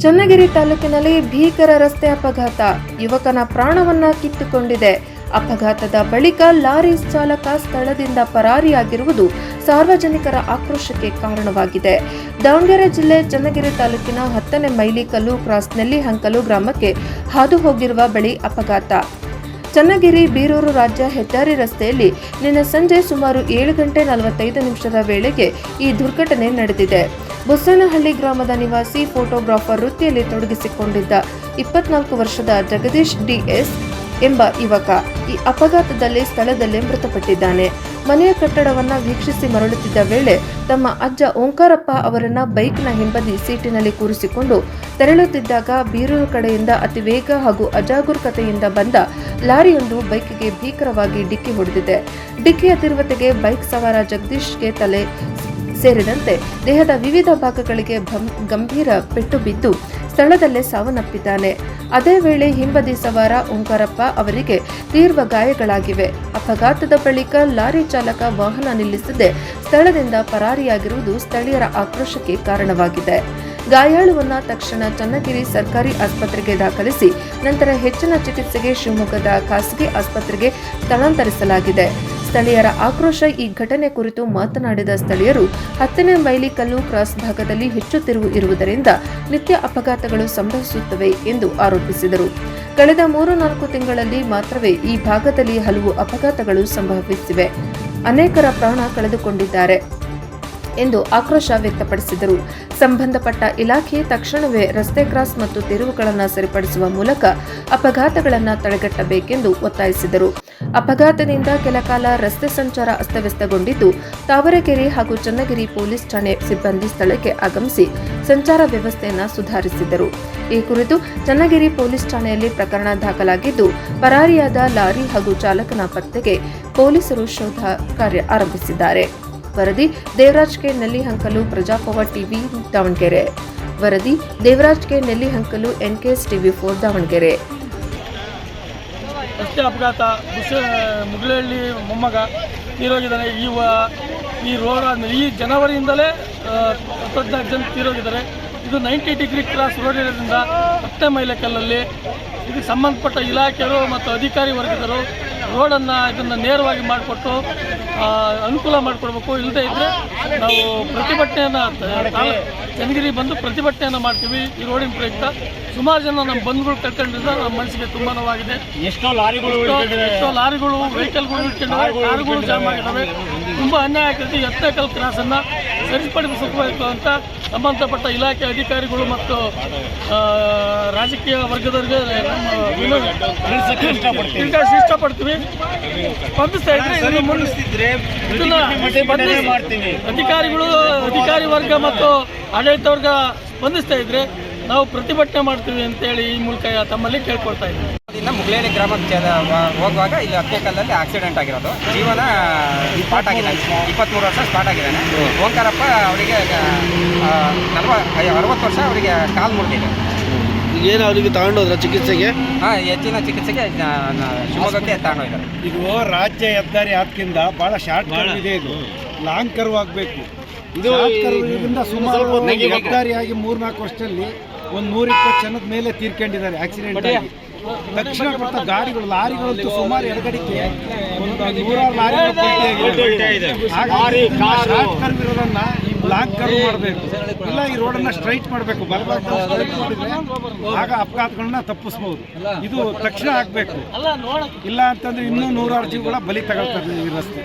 ಚನ್ನಗಿರಿ ತಾಲೂಕಿನಲ್ಲಿ ಭೀಕರ ರಸ್ತೆ ಅಪಘಾತ, ಯುವಕನ ಪ್ರಾಣವನ್ನ ಕಿತ್ತುಕೊಂಡಿದೆ. ಅಪಘಾತದ ಬಳಿಕ ಲಾರಿ ಚಾಲಕ ಸ್ಥಳದಿಂದ ಪರಾರಿಯಾಗಿರುವುದು ಸಾರ್ವಜನಿಕರ ಆಕ್ರೋಶಕ್ಕೆ ಕಾರಣವಾಗಿದೆ. ದಾವಣಗೆರೆ ಜಿಲ್ಲೆ ಚನ್ನಗಿರಿ ತಾಲೂಕಿನ 10ನೇ ಮೈಲಿಕಲ್ಲು ಕ್ರಾಸ್ನಲ್ಲಿ ಹಂಕಲು ಗ್ರಾಮಕ್ಕೆ ಹಾದು ಹೋಗಿರುವ ಬಳಿ ಅಪಘಾತ. ಚನ್ನಗಿರಿ ಬೀರೂರು ರಾಜ್ಯ ಹೆದ್ದಾರಿ ರಸ್ತೆಯಲ್ಲಿ ನಿನ್ನೆ ಸಂಜೆ ಸುಮಾರು 7:45 ವೇಳೆಗೆ ಈ ದುರ್ಘಟನೆ ನಡೆದಿದೆ. ಬುಸ್ಸನಹಳ್ಳಿ ಗ್ರಾಮದ ನಿವಾಸಿ ಫೋಟೋಗ್ರಾಫರ್ ವೃತ್ತಿಯಲ್ಲಿ ತೊಡಗಿಸಿಕೊಂಡಿದ್ದ 24 ವರ್ಷದ ಜಗದೀಶ್ ಡಿಎಸ್ ಎಂಬ ಯುವಕ ಈ ಅಪಘಾತದಲ್ಲಿ ಸ್ಥಳದಲ್ಲೇ ಮೃತಪಟ್ಟಿದ್ದಾನೆ. ಮನೆಯ ಕಟ್ಟಡವನ್ನ ವೀಕ್ಷಿಸಿ ಮರಳುತ್ತಿದ್ದ ವೇಳೆ ತಮ್ಮ ಅಜ್ಜ ಓಂಕಾರಪ್ಪ ಅವರನ್ನ ಬೈಕ್ನ ಹಿಂಬದಿ ಸೀಟಿನಲ್ಲಿ ಕೂರಿಸಿಕೊಂಡು ತೆರಳುತ್ತಿದ್ದಾಗ ಬೀರೂರು ಕಡೆಯಿಂದ ಅತಿ ವೇಗ ಹಾಗೂ ಅಜಾಗರೂಕತೆಯಿಂದ ಬಂದ ಲಾರಿಯೊಂದು ಬೈಕ್ಗೆ ಭೀಕರವಾಗಿ ಡಿಕ್ಕಿ ಹೊಡೆದಿದೆ. ಡಿಕ್ಕಿಯ ತೀವ್ರತೆಗೆ ಬೈಕ್ ಸವಾರ ಜಗದೀಶ್ಗೆ ತಲೆ ಸೇರಿದಂತೆ ದೇಹದ ವಿವಿಧ ಭಾಗಗಳಿಗೆ ಗಂಭೀರ ಪೆಟ್ಟು ಬಿದ್ದು ಸ್ಥಳದಲ್ಲೇ ಸಾವನ್ನಪ್ಪಿದ್ದಾನೆ. ಅದೇ ವೇಳೆ ಹಿಂಬದಿ ಸವಾರ ಓಂಕಾರಪ್ಪ ಅವರಿಗೆ ತೀವ್ರ ಗಾಯಗಳಾಗಿವೆ. ಅಪಘಾತದ ಬಳಿಕ ಲಾರಿ ಚಾಲಕ ವಾಹನ ನಿಲ್ಲಿಸದೆ ಸ್ಥಳದಿಂದ ಪರಾರಿಯಾಗಿರುವುದು ಸ್ಥಳೀಯರ ಆಕ್ರೋಶಕ್ಕೆ ಕಾರಣವಾಗಿದೆ. ಗಾಯಾಳುವನ್ನ ತಕ್ಷಣ ಚನ್ನಗಿರಿ ಸರ್ಕಾರಿ ಆಸ್ಪತ್ರೆಗೆ ದಾಖಲಿಸಿ ನಂತರ ಹೆಚ್ಚಿನ ಚಿಕಿತ್ಸೆಗೆ ಶಿವಮೊಗ್ಗದ ಖಾಸಗಿ ಆಸ್ಪತ್ರೆಗೆ ಸ್ಥಳಾಂತರಿಸಲಾಗಿದೆ. ಸ್ಥಳೀಯರ ಆಕ್ರೋಶ. ಈ ಘಟನೆ ಕುರಿತು ಮಾತನಾಡಿದ ಸ್ಥಳೀಯರು 10ನೇ ಮೈಲಿಕಲ್ಲು ಕ್ರಾಸ್ ಭಾಗದಲ್ಲಿ ಹೆಚ್ಚು ತಿರುವು ಇರುವುದರಿಂದ ನಿತ್ಯ ಅಪಘಾತಗಳು ಸಂಭವಿಸುತ್ತವೆ ಎಂದು ಆರೋಪಿಸಿದರು. ಕಳೆದ 3-4 ತಿಂಗಳಲ್ಲಿ ಮಾತ್ರವೇ ಈ ಭಾಗದಲ್ಲಿ ಹಲವು ಅಪಘಾತಗಳು ಸಂಭವಿಸಿವೆ. ಅನೇಕರ ಪ್ರಾಣ ಕಳೆದುಕೊಂಡಿದ್ದಾರೆ ಎಂದು ಆಕ್ರೋಶ ವ್ಯಕ್ತಪಡಿಸಿದರು. ಸಂಬಂಧಪಟ್ಟ ಇಲಾಖೆ ತಕ್ಷಣವೇ ರಸ್ತೆ ಕ್ರಾಸ್ ಮತ್ತು ತಿರುವುಗಳನ್ನು ಸರಿಪಡಿಸುವ ಮೂಲಕ ಅಪಘಾತಗಳನ್ನು ತಡೆಗಟ್ಟಬೇಕೆಂದು ಒತ್ತಾಯಿಸಿದರು. ಅಪಘಾತದಿಂದ ಕೆಲಕಾಲ ರಸ್ತೆ ಸಂಚಾರ ಅಸ್ತವ್ಯಸ್ತಗೊಂಡಿದ್ದು, ತಾವರೆಕೆರೆ ಹಾಗೂ ಚನ್ನಗಿರಿ ಪೊಲೀಸ್ ಠಾಣೆ ಸಿಬ್ಬಂದಿ ಸ್ಥಳಕ್ಕೆ ಆಗಮಿಸಿ ಸಂಚಾರ ವ್ಯವಸ್ಥೆಯನ್ನು ಸುಧಾರಿಸಿದರು. ಈ ಕುರಿತು ಚನ್ನಗಿರಿ ಪೊಲೀಸ್ ಠಾಣೆಯಲ್ಲಿ ಪ್ರಕರಣ ದಾಖಲಾಗಿದ್ದು, ಪರಾರಿಯಾದ ಲಾರಿ ಹಾಗೂ ಚಾಲಕನ ಪತ್ತೆಗೆ ಪೊಲೀಸರು ಶೋಧ ಕಾರ್ಯ ಆರಂಭಿಸಿದ್ದಾರೆ. ವರದಿ ದೇವರಾಜ್ ಕೆ ನೆಲ್ಲಿಹಂಕಲು, ಪ್ರಜಾಪವ ಟಿವಿ ದಾವಣಗೆರೆ. ವರದಿ ದೇವರಾಜ್ ಕೆ ನೆಲ್ಲಿಹಂಕಲು, NKS TV4 ದಾವಣಗೆರೆ. ರಸ್ತೆ ಅಪಘಾತ, ಮುಗಳಹಳ್ಳಿ ಮೊಮ್ಮಗ ತೀರೋಗಿದ್ದಾರೆ. ಈ ರೋಡ್ ಈ ಜನವರಿಯಿಂದಲೇ 14 ಜನ ತೀರೋಗಿದ್ದಾರೆ. ಇದು 90 ಡಿಗ್ರಿ ಕ್ರಾಸ್ ರೋಡ್ ಇರೋದ್ರಿಂದ 10ನೇ ಮೈಲಿಕಲ್ಲಲ್ಲಿ ಇದಕ್ಕೆ ಸಂಬಂಧಪಟ್ಟ ಇಲಾಖೆಯರು ಮತ್ತು ಅಧಿಕಾರಿ ವರ್ಗದರು ಇದನ್ನು ನೇರವಾಗಿ ಮಾಡಿಕೊಟ್ಟು ಅನುಕೂಲ ಮಾಡಿಕೊಡ್ಬೇಕು. ಇಲ್ಲದೇ ಇದ್ದರೆ ನಾವು ಪ್ರತಿಭಟನೆಯನ್ನು ಚನ್ನಗಿರಿ ಬಂದು ಪ್ರತಿಭಟನೆಯನ್ನು ಮಾಡ್ತೀವಿ. ಈ ರೋಡಿನ ಪ್ರಯುಕ್ತ ಸುಮಾರು ಜನ ನಮ್ಮ ಬಂಧುಗಳು ಕಳ್ಕೊಂಡಿದ್ದ ನಮ್ಮ ಮನಸ್ಸಿಗೆ ತುಂಬ ನೋವಾಗಿದೆ. ಎಷ್ಟೋ ಲಾರಿಗಳು ವೆಹಿಕಲ್ಗಳು ಕಾರುಗಳು ಜಾಮ್ ಆಗಿದ್ದಾವೆ. ತುಂಬ ಅನ್ಯಾಯ ಆಗ್ತದೆ. 10ನೇ ಕ್ರಾಸನ್ನು ಸರಿಪಡಿಸಬೇಕು ಅಂತ ಸಂಬಂಧಪಟ್ಟ ಇಲಾಖೆ ಅಧಿಕಾರಿಗಳು ಮತ್ತು ರಾಜಕೀಯ ವರ್ಗದವರಿಗೆ ಇಷ್ಟಪಡ್ತೀವಿ. ಸ್ಪಂದಿಸ್ತಾ ಇದ್ರೆ ಅಧಿಕಾರಿ ವರ್ಗ ಮತ್ತು ಆಡಳಿತ ವರ್ಗ ಸ್ಪಂದಿಸ್ತಾ ಇದ್ರೆ ನಾವು ಪ್ರತಿಭಟನೆ ಮಾಡ್ತೀವಿ ಅಂತೇಳಿ ಈ ಮೂಲಕ ತಮ್ಮಲ್ಲಿ ಕೇಳ್ಕೊಳ್ತಾ ಇದ್ದೀವಿ. ಮುಗಳಹಳ್ಳಿ ಗ್ರಾಮಕ್ಕೆ ಹೋಗುವಾಗ ಇಲ್ಲಿ 10ನೇ ಕಲ್ಲಲ್ಲಿ ಆಕ್ಸಿಡೆಂಟ್ ಆಗಿರೋದು. ಜೀವನ ಸ್ಪಾಟ್ ಆಗಿದೆ. 23 ವರ್ಷ ಸ್ಪಾಟ್ ಆಗಿದ್ದಾನೆ. ಓಂಕಾರಪ್ಪ ಅವರಿಗೆ 60 ವರ್ಷ ಅವರಿಗೆ ಕಾಲು ಮುರಿದಿದೆ. ಏನು ಅವರಿಗೆ ತಗೊಂಡೋದ್ರ ಚಿಕಿತ್ಸೆಗೆ? ಹೆಚ್ಚಿನ ಚಿಕಿತ್ಸೆಗೆ ಶಿವಮೊಗ್ಗಕ್ಕೆ ತಗೊಂಡೋಗಿದ್ದಾರೆ. ಇದು ರಾಜ್ಯ ಹೆದ್ದಾರಿ ಆದ್ಕಿಂತ ಭಾಳ ಶಾರ್ಟ್ ಕರ್ವ್ ಇದೆ. ಇದು ಲಾಂಗ್ ಕರ್ವ್ ಆಗಬೇಕು. ಇದು ಇದರಿಂದ ಸುಮಾರು ಹೆದ್ದಾರಿಯಾಗಿ 3-4 ವರ್ಷದಲ್ಲಿ ಒಂದು 120 ಜನದ ಮೇಲೆ ತೀರ್ಕೊಂಡಿದ್ದಾರೆ ಆಕ್ಸಿಡೆಂಟ್ ಆಗಿ. ತಕ್ಷಣ ಬರ್ತಾ ಗಾಡಿಗಳು, ಲಾರಿಗಳಂತೂ ಸುಮಾರು ಎಡಗಡಿಕೆ ಒಂದು 100 ಲಾರಿಗಳು. ಹಾಗಾಗಿ ಶಾರ್ಟ್ ಕರ್ವ್ ಇರೋದನ್ನ ಲಾಂಗ್ ಕರ್ವ್ ಮಾಡಬೇಕು. ಇಲ್ಲ ಈ ರೋಡನ್ನ ಸ್ಟ್ರೈಟ್ ಮಾಡಬೇಕು. ಆಗ ಅಪಘಾತಗಳನ್ನ ತಪ್ಪಿಸ್ಬೋದು. ಇದು ತಕ್ಷಣ ಆಗಬೇಕು. ಇಲ್ಲ ಅಂತಂದ್ರೆ ಇನ್ನೂ 100 ಜೀವಗಳ ಬಲಿ ತಗೊಳ್ತಾರೆ ಈ ರಸ್ತೆ.